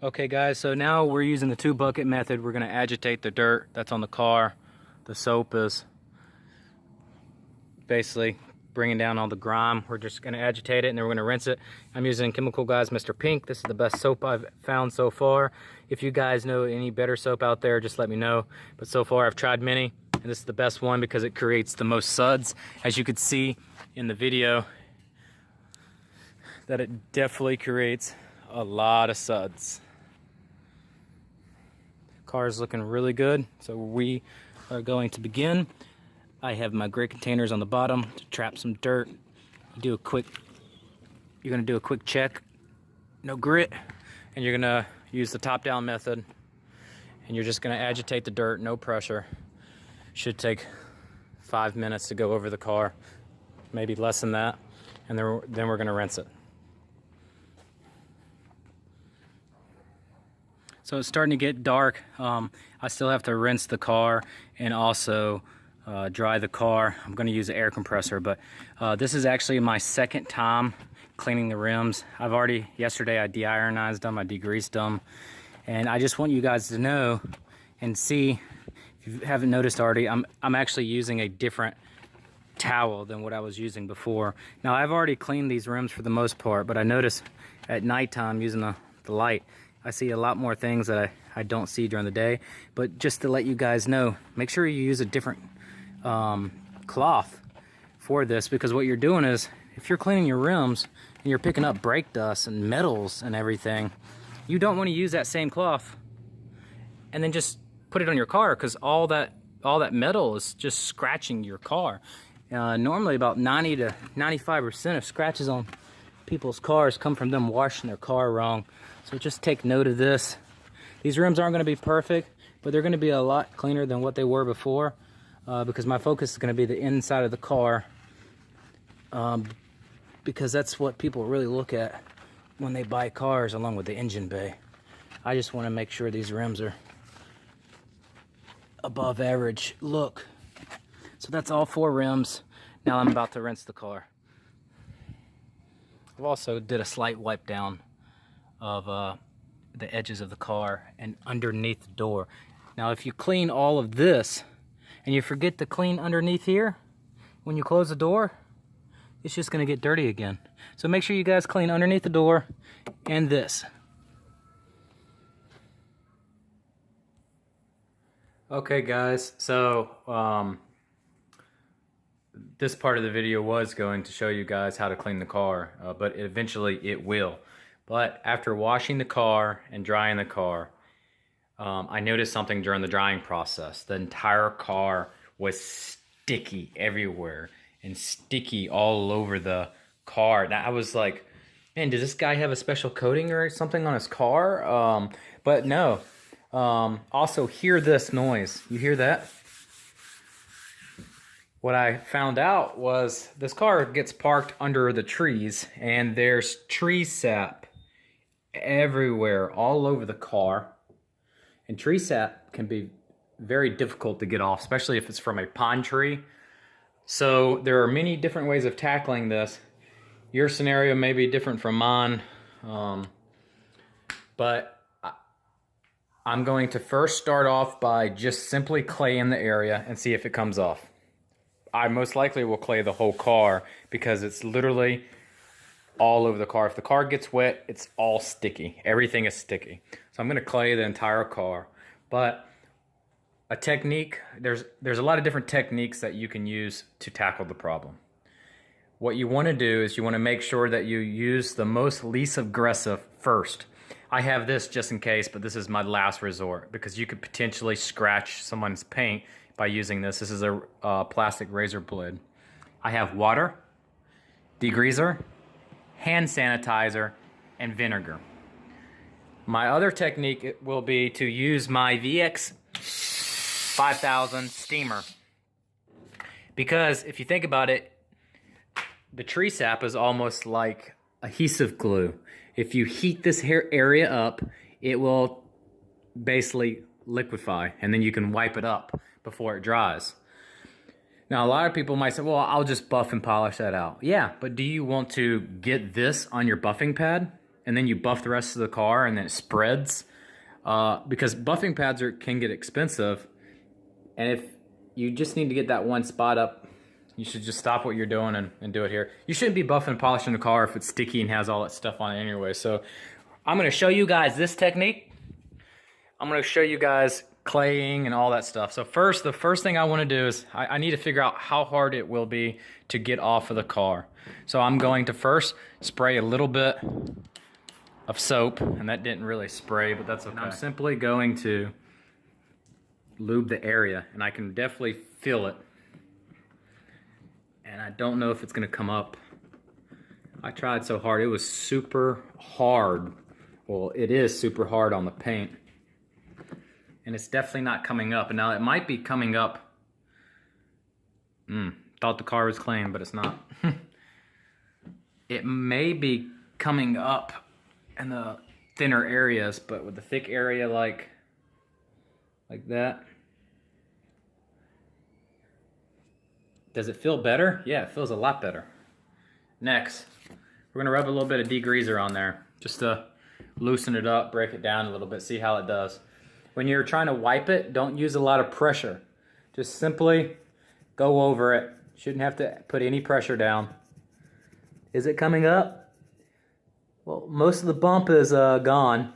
Okay guys, so now we're using the 2 bucket method. We're going to agitate the dirt that's on the car. The soap is basically bringing down all the grime. We're just going to agitate it and then we're going to rinse it. I'm using Chemical Guys Mr. Pink. This is the best soap I've found so far. If you guys know any better soap out there, just let me know. But so far I've tried many and this is the best one because it creates the most suds. As you could see in the video, that it definitely creates a lot of suds. Car is looking really good, so we are going to begin. I have my gray containers on the bottom to trap some dirt. You're gonna do a quick check, no grit, and you're gonna use the top-down method, and you're just gonna agitate the dirt, no pressure. Should take 5 minutes to go over the car, maybe less than that, and then we're gonna rinse it. So it's starting to get dark. I still have to rinse the car and also dry the car. I'm going to use an air compressor, but this is actually my second time cleaning the rims. Yesterday I de-ironized them, I degreased them, and I just want you guys to know and see, if you haven't noticed already, I'm actually using a different towel than what I was using before. Now I've already cleaned these rims for the most part, but I notice at nighttime using the light, I see a lot more things that I don't see during the day. But just to let you guys know, make sure you use a different cloth for this, because what you're doing is, if you're cleaning your rims and you're picking up brake dust and metals and everything, you don't want to use that same cloth and then just put it on your car, because all that metal is just scratching your car. Normally about 90 to 95% of scratches on people's cars come from them washing their car wrong. So just take note of this. These rims aren't going to be perfect, but they're going to be a lot cleaner than what they were before, because my focus is going to be the inside of the car, because that's what people really look at when they buy cars, along with the engine bay. I just want to make sure these rims are above average look. So that's all 4 rims. Now I'm about to rinse the car. I've also did a slight wipe down of the edges of the car and underneath the door. Now if you clean all of this and you forget to clean underneath here when you close the door, it's just going to get dirty again. So make sure you guys clean underneath the door and this. Okay guys, so this part of the video was going to show you guys how to clean the car, but eventually it will. But after washing the car and drying the car, I noticed something during the drying process. The entire car was sticky everywhere and sticky all over the car. Now I was like, man, does this guy have a special coating or something on his car? But no. Also, hear this noise. You hear that? What I found out was this car gets parked under the trees, and there's tree sap everywhere, all over the car. And tree sap can be very difficult to get off, especially if it's from a pine tree. So there are many different ways of tackling this. Your scenario may be different from mine, but I'm going to first start off by just simply claying the area and see if it comes off. I most likely will clay the whole car because it's literally all over the car. If the car gets wet, it's all sticky. Everything is sticky. So I'm going to clay the entire car. But a technique, there's a lot of different techniques that you can use to tackle the problem. What you want to do is you want to make sure that you use the least aggressive first. I have this just in case, but this is my last resort because you could potentially scratch someone's paint by using this. This is a plastic razor blade. I have water, degreaser, hand sanitizer, and vinegar. My other technique will be to use my VX 5000 steamer. Because if you think about it, the tree sap is almost like adhesive glue. If you heat this area up, it will basically liquefy, and then you can wipe it up before it dries. Now, a lot of people might say, well, I'll just buff and polish that out. Yeah, but do you want to get this on your buffing pad and then you buff the rest of the car, and then it spreads. Because buffing pads can get expensive, and if you just need to get that one spot up, you should just stop what you're doing and do it here. You shouldn't be buffing and polishing the car if it's sticky and has all that stuff on it anyway. So I'm going to show you guys this technique. I'm going to show you guys claying and all that stuff. So the first thing I want to do is I need to figure out how hard it will be to get off of the car. So I'm going to first spray a little bit of soap, and that didn't really spray, but that's okay. And I'm simply going to lube the area, and I can definitely feel it. And I don't know if it's gonna come up. I tried so hard. It was super hard. Well, it is super hard on the paint. And it's definitely not coming up. And now it might be coming up. Thought the car was clean, but it's not. It may be coming up in the thinner areas, but with the thick area like that. Does it feel better? Yeah, it feels a lot better. Next, we're gonna rub a little bit of degreaser on there just to loosen it up, break it down a little bit, see how it does. When you're trying to wipe it, don't use a lot of pressure. Just simply go over it. Shouldn't have to put any pressure down. Is it coming up? Well, most of the bump is gone.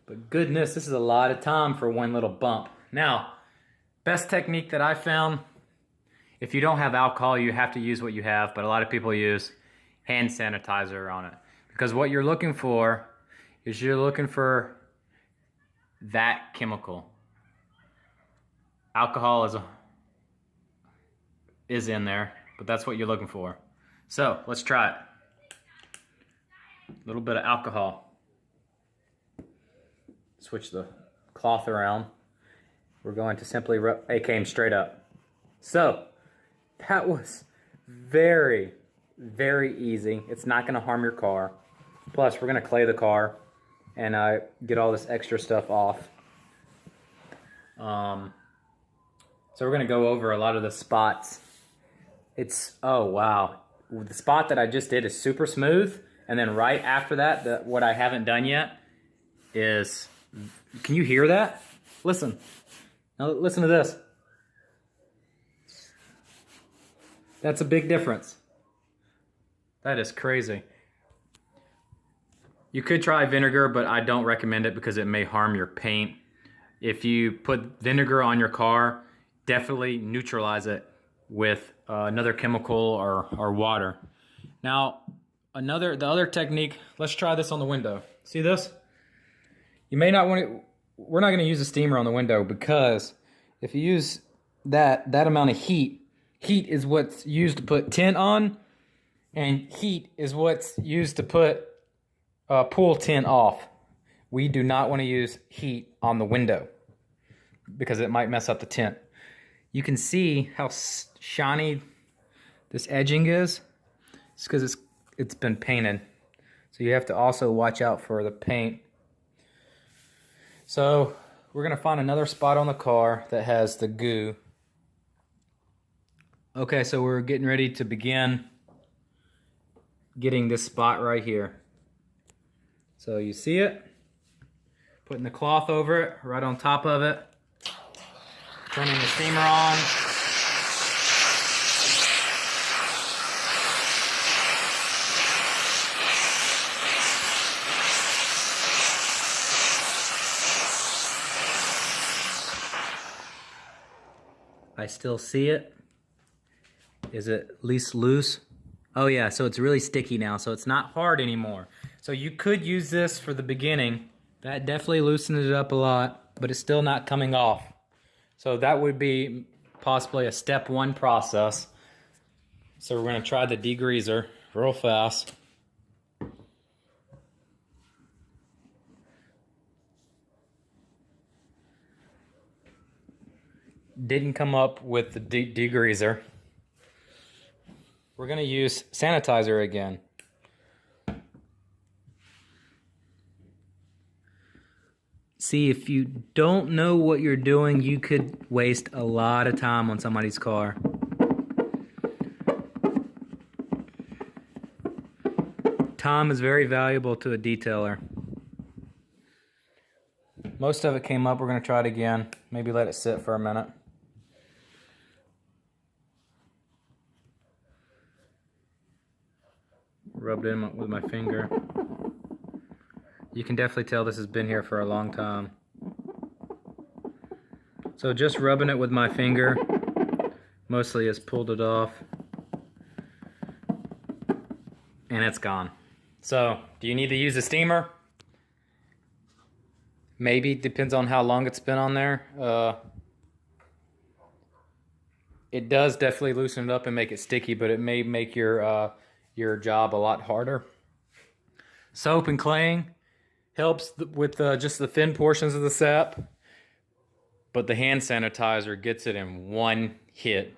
But goodness, this is a lot of time for one little bump. Now, best technique that I found, if you don't have alcohol, you have to use what you have, but a lot of people use hand sanitizer on it. Because what you're looking for is you're looking for that chemical. Alcohol is in there, but that's what you're looking for. So, let's try it. A little bit of alcohol. Switch the cloth around. We're going to simply rub, it came straight up. So, that was very, very easy. It's not going to harm your car. Plus, we're going to clay the car and get all this extra stuff off. So we're going to go over a lot of the spots. Oh wow. The spot that I just did is super smooth. And then right after that, what I haven't done yet is, can you hear that? Listen. Now listen to this. That's a big difference. That is crazy. You could try vinegar, but I don't recommend it because it may harm your paint. If you put vinegar on your car, definitely neutralize it with another chemical or water. Now, the other technique, let's try this on the window. See this? You may not want it, we're not going to use a steamer on the window because if you use that amount of heat is what's used to put tint on, and heat is what's used to put pull tint off. We do not want to use heat on the window because it might mess up the tint. You can see how shiny this edging is. It's because it's been painted. So you have to also watch out for the paint. So we're going to find another spot on the car that has the goo. Okay, so we're getting ready to begin getting this spot right here. So you see it? Putting the cloth over it, right on top of it. Turning the steamer on. I still see it. Is it at least loose? Oh yeah, so it's really sticky now, so it's not hard anymore. So you could use this for the beginning. That definitely loosened it up a lot, but it's still not coming off. So that would be possibly a step one process. So we're gonna try the degreaser real fast. Didn't come up with the degreaser. We're gonna use sanitizer again. See, if you don't know what you're doing, you could waste a lot of time on somebody's car. Time is very valuable to a detailer. Most of it came up. We're going to try it again. Maybe let it sit for a minute. Rub it in with my finger. You can definitely tell this has been here for a long time. So just rubbing it with my finger mostly has pulled it off. And it's gone. So, do you need to use a steamer? Maybe, depends on how long it's been on there. It does definitely loosen it up and make it sticky, but it may make your job a lot harder. Soap and claying helps with just the thin portions of the sap, but the hand sanitizer gets it in one hit.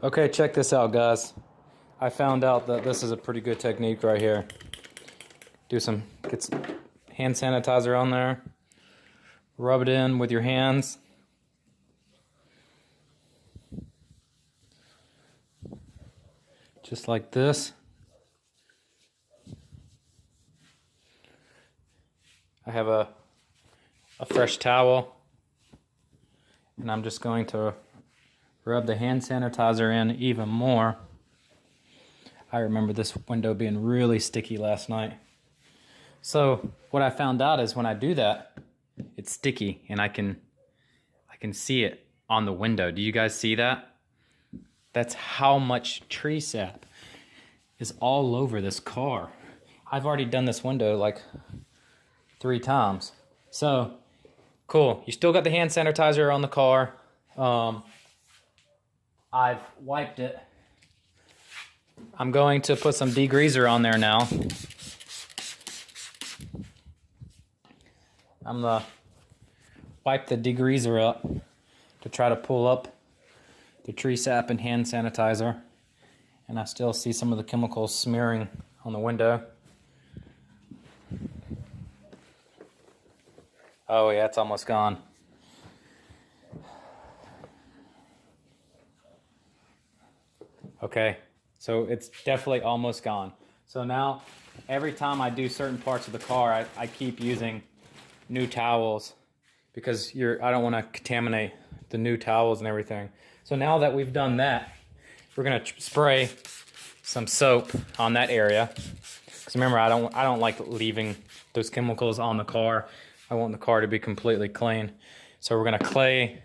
Okay, check this out, guys. I found out that this is a pretty good technique right here. Get some hand sanitizer on there. Rub it in with your hands. Just like this. I have a fresh towel, and I'm just going to rub the hand sanitizer in even more. I remember this window being really sticky last night. So what I found out is when I do that, it's sticky, and I can see it on the window. Do you guys see that? That's how much tree sap is all over this car. I've already done this window like 3 times. So cool. You still got the hand sanitizer on the car. I've wiped it. I'm going to put some degreaser on there now. I'm gonna wipe the degreaser up to try to pull up the tree sap and hand sanitizer. And I still see some of the chemicals smearing on the window. Oh yeah, it's almost gone. Okay, so it's definitely almost gone. So now, every time I do certain parts of the car, I keep using new towels because I don't want to contaminate the new towels and everything. So now that we've done that, we're gonna spray some soap on that area. Because remember, I don't like leaving those chemicals on the car. I want the car to be completely clean. So we're gonna clay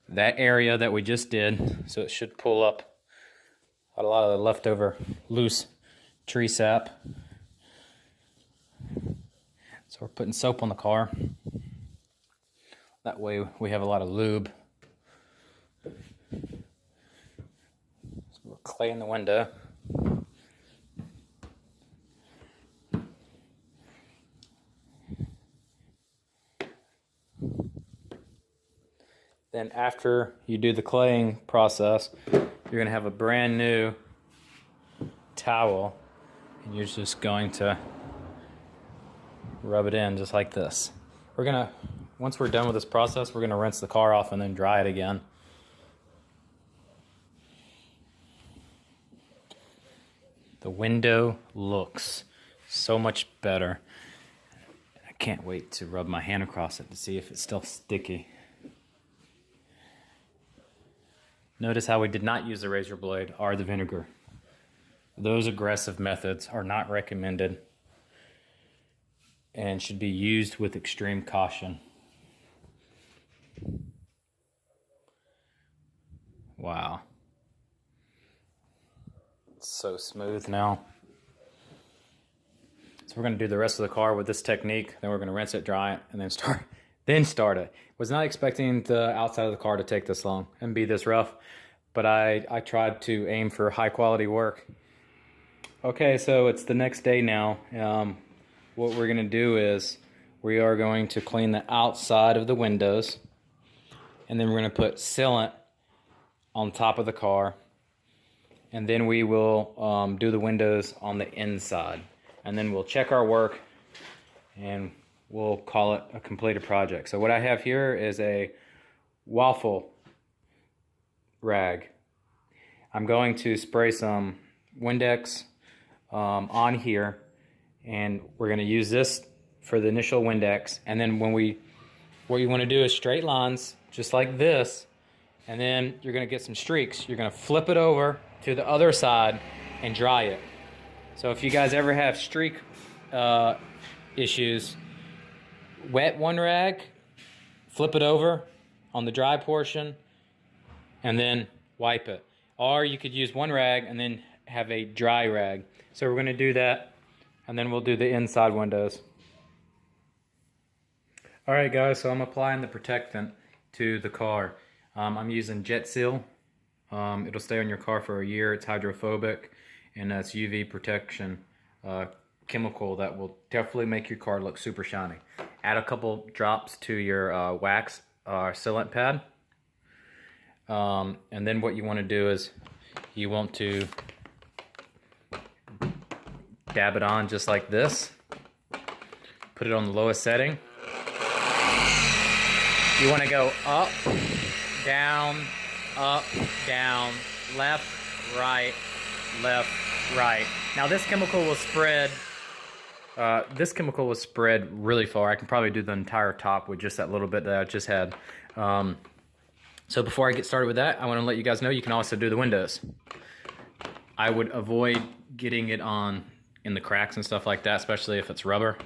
that area that we just did, so it should pull up a lot of the leftover loose tree sap. So we're putting soap on the car. That way we have a lot of lube. So we're claying the window. Then after you do the claying process, you're going to have a brand new towel, and you're just going to rub it in just like this. Once we're done with this process, we're going to rinse the car off and then dry it again. The window looks so much better. I can't wait to rub my hand across it to see if it's still sticky. Notice how we did not use the razor blade or the vinegar. Those aggressive methods are not recommended and should be used with extreme caution. Wow. It's so smooth now. So we're going to do the rest of the car with this technique. Then we're going to rinse it, dry it, and then start it. Was not expecting the outside of the car to take this long and be this rough, but I tried to aim for high quality work. Okay, so it's the next day now. What we're going to do is we are going to clean the outside of the windows, and then we're going to put sealant on top of the car, and then we will do the windows on the inside, and then we'll check our work and we'll call it a completed project. So what I have here is a waffle rag. I'm going to spray some Windex on here, and we're going to use this for the initial Windex. And then what you want to do is straight lines, just like this, and then you're going to get some streaks. You're going to flip it over to the other side and dry it. So if you guys ever have streak issues, wet one rag, flip it over on the dry portion, and then wipe it. Or you could use one rag and then have a dry rag. So we're going to do that, and then we'll do the inside windows. Alright guys, so I'm applying the protectant to the car. I'm using Jet Seal. It'll stay on your car for a year. It's hydrophobic, and it's UV protection chemical that will definitely make your car look super shiny. Add a couple drops to your wax sealant pad. And then what you want to do is you want to dab it on just like this. Put it on the lowest setting. You want to go up, down, left, right, left, right. Now this chemical will spread. Really far. I can probably do the entire top with just that little bit that I just had. So before I get started with that, I want to let you guys know you can also do the windows. I would avoid getting it on in the cracks and stuff like that, especially if it's rubber,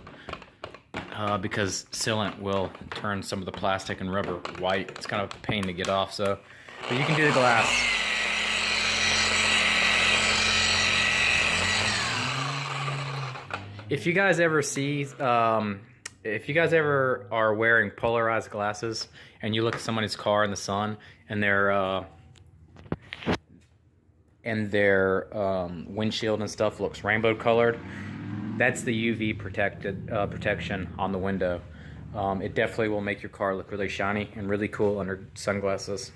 because sealant will turn some of the plastic and rubber white. It's kind of a pain to get off, so but you can do the glass. If you guys ever see, if you guys ever are wearing polarized glasses and you look at somebody's car in the sun and their windshield and stuff looks rainbow colored, that's the UV protection on the window. It definitely will make your car look really shiny and really cool under sunglasses.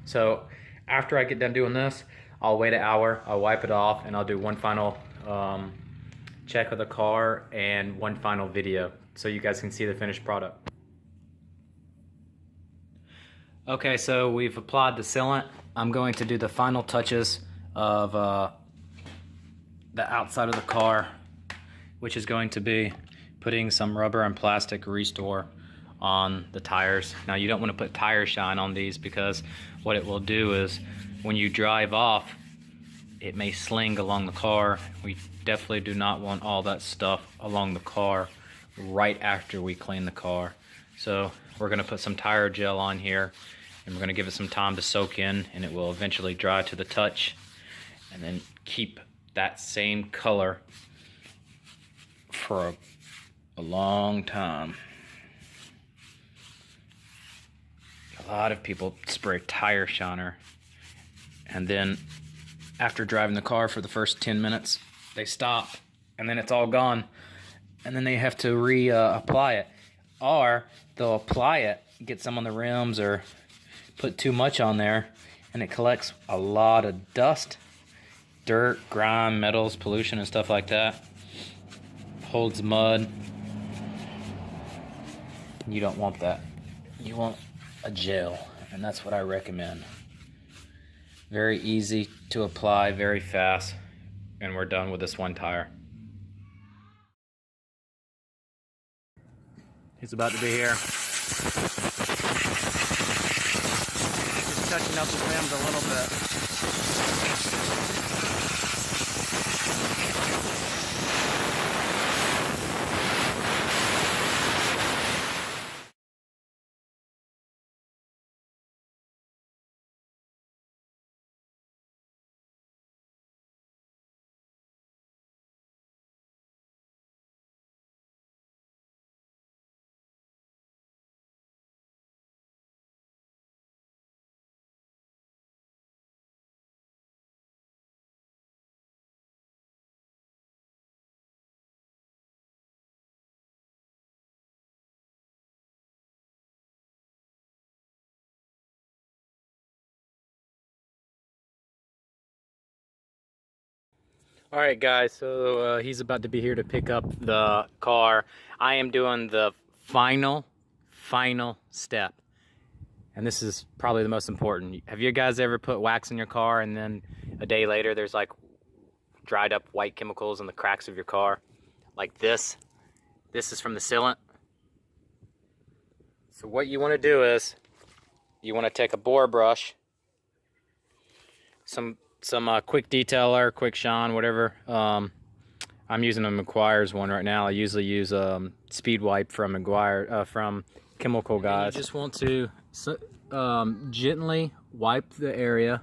So after I get done doing this, I'll wait an hour, I'll wipe it off, and I'll do one final check of the car and one final video so you guys can see the finished product. Okay, so we've applied the sealant. I'm going to do the final touches of the outside of the car, which is going to be putting some rubber and plastic restore on the tires. Now you don't want to put tire shine on these, because what it will do is when you drive off, it may sling along the car. We definitely do not want all that stuff along the car right after we clean the car. So we're going to put some tire gel on here, and we're going to give it some time to soak in, and it will eventually dry to the touch, and then keep that same color for a long time. A lot of people spray tire shiner, and then after driving the car for the first 10 minutes, they stop, and then it's all gone, and then they have to reapply it. Or they'll apply it, get some on the rims, or put too much on there, and it collects a lot of dust, dirt, grime, metals, pollution, and stuff like that. Holds mud. You don't want that. You want a gel, and that's what I recommend. Very easy to apply, very fast, and we're done with this one tire. He's about to be here. Just touching up the rims a little bit. Alright guys, so he's about to be here to pick up the car. I am doing the final step. And this is probably the most important. Have you guys ever put wax in your car and then a day later there's like dried up white chemicals in the cracks of your car, like this. This is from the sealant. So what you want to do is, you want to take a bore brush, some quick detailer, quick shine, whatever. I'm using a McGuire's one right now. I usually use speed wipe from McGuire, from Chemical Guys. You just want to gently wipe the area,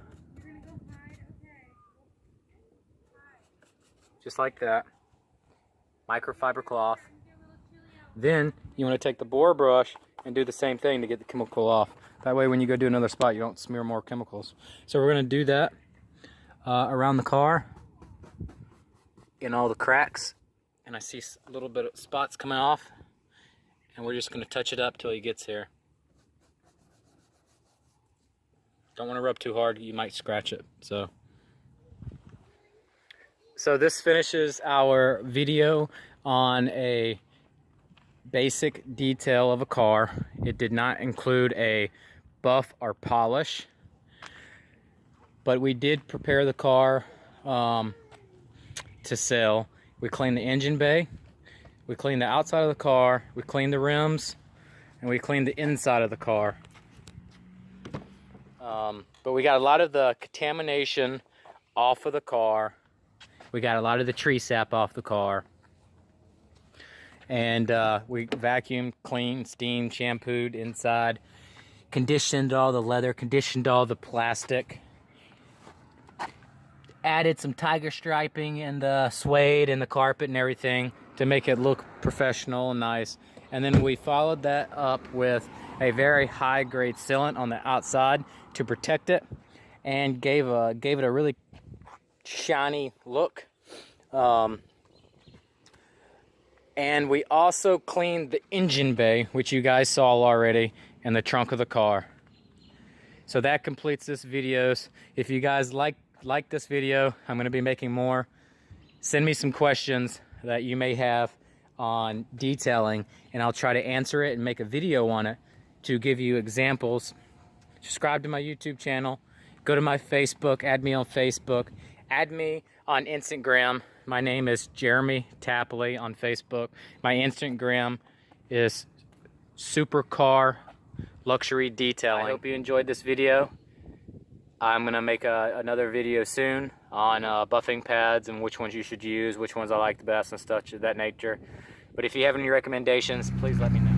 just like that. Microfiber cloth. Then you want to take the bore brush and do the same thing to get the chemical off. That way when you go do another spot, you don't smear more chemicals. So we're going to do that around the car in all the cracks. And I see a little bit of spots coming off. And we're just going to touch it up till he gets here. Don't want to rub too hard, you might scratch it. So this finishes our video on a basic detail of a car. It did not include a buff or polish, but we did prepare the car to sell. We cleaned the engine bay, we cleaned the outside of the car, we cleaned the rims, and we cleaned the inside of the car. But we got a lot of the contamination off of the car. We got a lot of the tree sap off the car. And we vacuumed, cleaned, steamed, shampooed inside, conditioned all the leather, conditioned all the plastic, added some tiger striping and the suede and the carpet and everything to make it look professional and nice. And then we followed that up with a very high grade sealant on the outside to protect it, and gave it a really shiny look. And we also cleaned the engine bay, which you guys saw already, and the trunk of the car. So that completes this video. If you guys like this video, I'm going to be making more. Send me some questions that you may have on detailing, and I'll try to answer it and make a video on it to give you examples. Subscribe to my YouTube channel. Go to my Facebook. Add me on Facebook. Add me on Instagram. My name is Jeremy Tapley on Facebook. My Instagram is Supercar Luxury Detailing. I hope you enjoyed this video. I'm going to make another video soon on buffing pads and which ones you should use, which ones I like the best and stuff of that nature. But if you have any recommendations, please let me know.